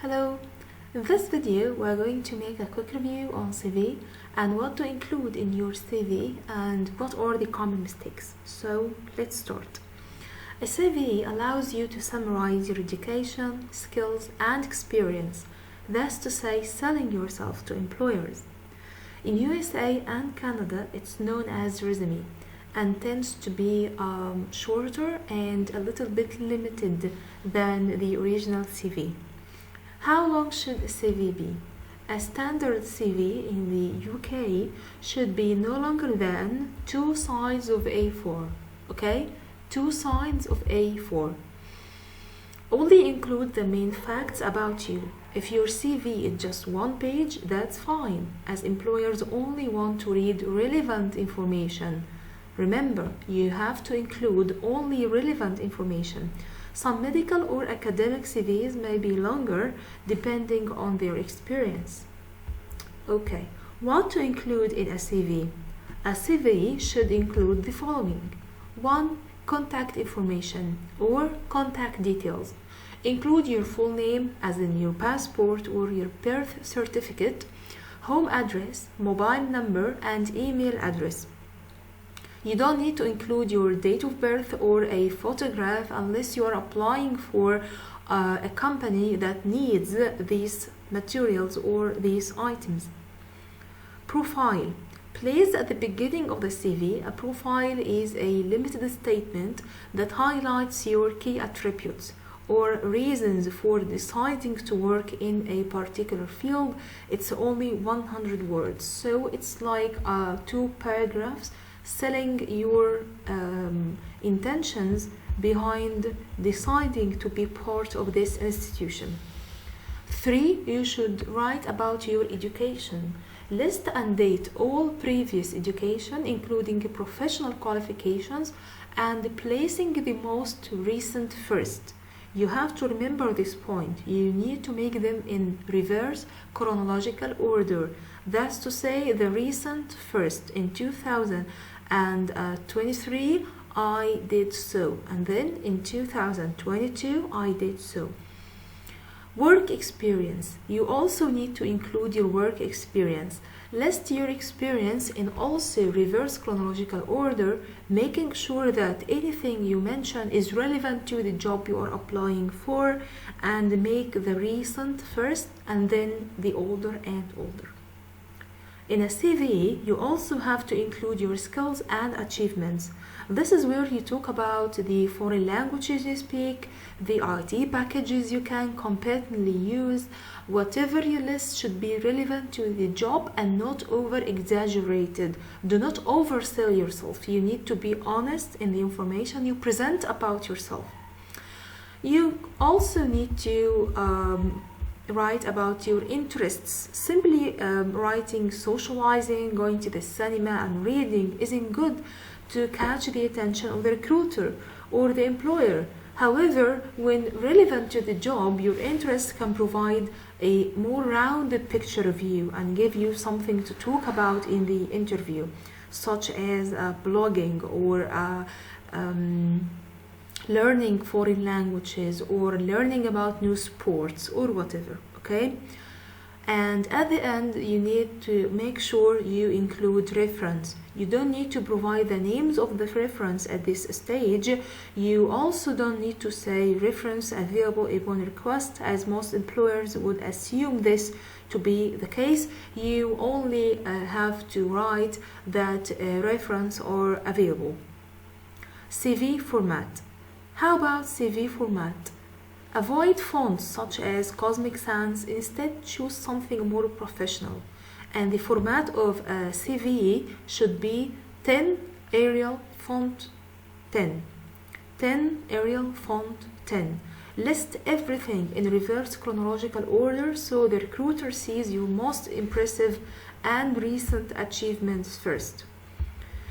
Hello! In this video, we're going to make a quick review on CV and what to include in your CV and what are the common mistakes. So let's start. A CV allows you to summarize your education, skills, and experience. That's to say, selling yourself to employers. In USA and Canada, it's known as resume and tends to be shorter and a little bit limited than the original CV. How long should a CV be? A standard CV in the UK should be no longer than 2 sides of A4, okay? 2 sides of A4. Only include the main facts about you. If your CV is just 1 page, that's fine, as employers only want to read relevant information. Remember, you have to include only relevant information. Some medical or academic CVs may be longer depending on their experience. Okay, what to include in a CV? A CV should include the following. 1. Contact information or contact details. Include your full name as in your passport or your birth certificate, home address, mobile number, and email address. You don't need to include your date of birth or a photograph unless you are applying for a company that needs these materials or these items. Profile. Placed at the beginning of the CV, a profile is a limited statement that highlights your key attributes or reasons for deciding to work in a particular field. It's only 100 words, so it's like 2 paragraphs selling your intentions behind deciding to be part of this institution. 3. You should write about your education. List and date all previous education, including professional qualifications, and placing the most recent first. You have to remember this point. You need to make them in reverse chronological order. That's to say, the recent first. In 2023 I did so, and then in 2022 I did so. Work experience. You also need to include your work experience. List your experience in also reverse chronological order, making sure that anything you mention is relevant to the job you are applying for, and make the recent first and then the older and older. In a CV, you also have to include your skills and achievements. This is where you talk about the foreign languages you speak, the IT packages you can competently use. Whatever you list should be relevant to the job and not over-exaggerated. Do not oversell yourself. You need to be honest in the information you present about yourself. You also need to write about your interests. Simply writing socializing, going to the cinema, and reading isn't good to catch the attention of the recruiter or the employer. However, when relevant to the job, your interests can provide a more rounded picture of you and give you something to talk about in the interview, such as blogging or learning foreign languages or learning about new sports or whatever, okay? And at the end, you need to make sure you include reference. You don't need to provide the names of the reference at this stage. You also don't need to say reference available upon request, as most employers would assume this to be the case. You only have to write that reference are available. CV format. How about CV format? Avoid fonts such as Cosmic Sans. Instead, choose something more professional. And the format of a CV should be 10 Arial font 10. 10 Arial font 10. List everything in reverse chronological order so the recruiter sees your most impressive and recent achievements first.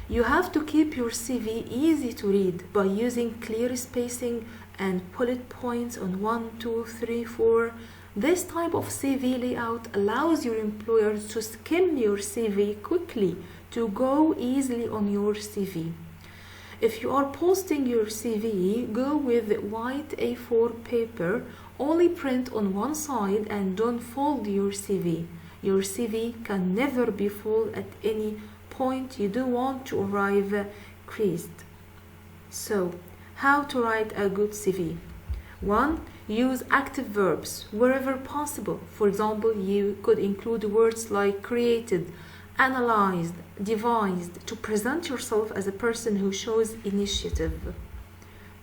You have to keep your CV easy to read by using clear spacing and bullet points on 1, 2, 3, 4. This type of CV layout allows your employers to skim your CV quickly to go easily on your CV. If you are posting your CV, go with white A4 paper Only print on one side and don't fold your CV. Your CV can never be folded at any point. You don't want to arrive creased. So, how to write a good CV? 1. Use active verbs wherever possible. For example, you could include words like created, analyzed, devised to present yourself as a person who shows initiative.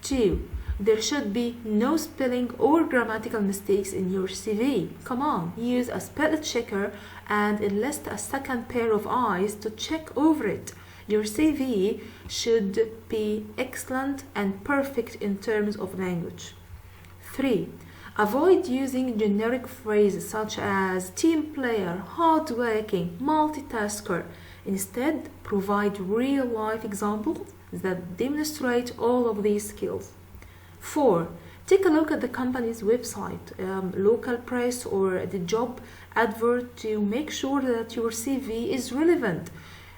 2. There should be no spelling or grammatical mistakes in your CV. Come on, use a spell checker and enlist a second pair of eyes to check over it. Your CV should be excellent and perfect in terms of language. 3. Avoid using generic phrases such as team player, hardworking, multitasker. Instead, provide real-life examples that demonstrate all of these skills. 4. Take a look at the company's website, local press, or the job advert to make sure that your CV is relevant.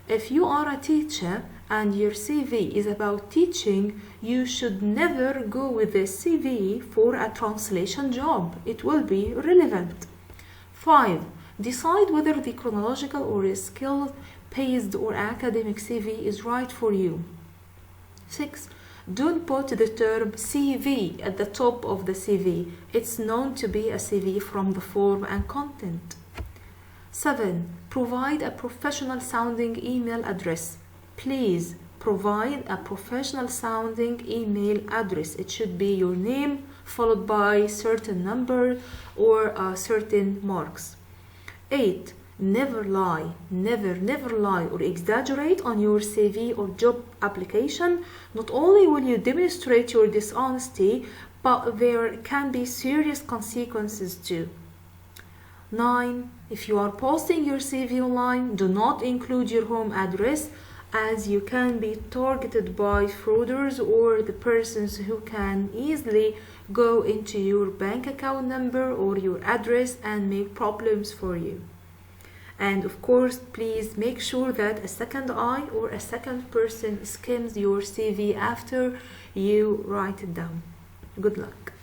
If you are a teacher and your CV is about teaching, you should never go with the CV for a translation job. It will be relevant. 5. Decide whether the chronological or skill-based or academic CV is right for you. 6. Don't put the term CV at the top of the CV. It's known to be a CV from the form and content. 7. Provide a professional sounding email address. Please provide a professional sounding email address. It should be your name followed by a certain number or certain marks. 8. Never lie, never lie or exaggerate on your CV or job application. Not only will you demonstrate your dishonesty, but there can be serious consequences too. 9. If you are posting your CV online, do not include your home address, as you can be targeted by fraudsters or the persons who can easily go into your bank account number or your address and make problems for you. And of course, please make sure that a second eye or a second person skims your CV after you write it down. Good luck.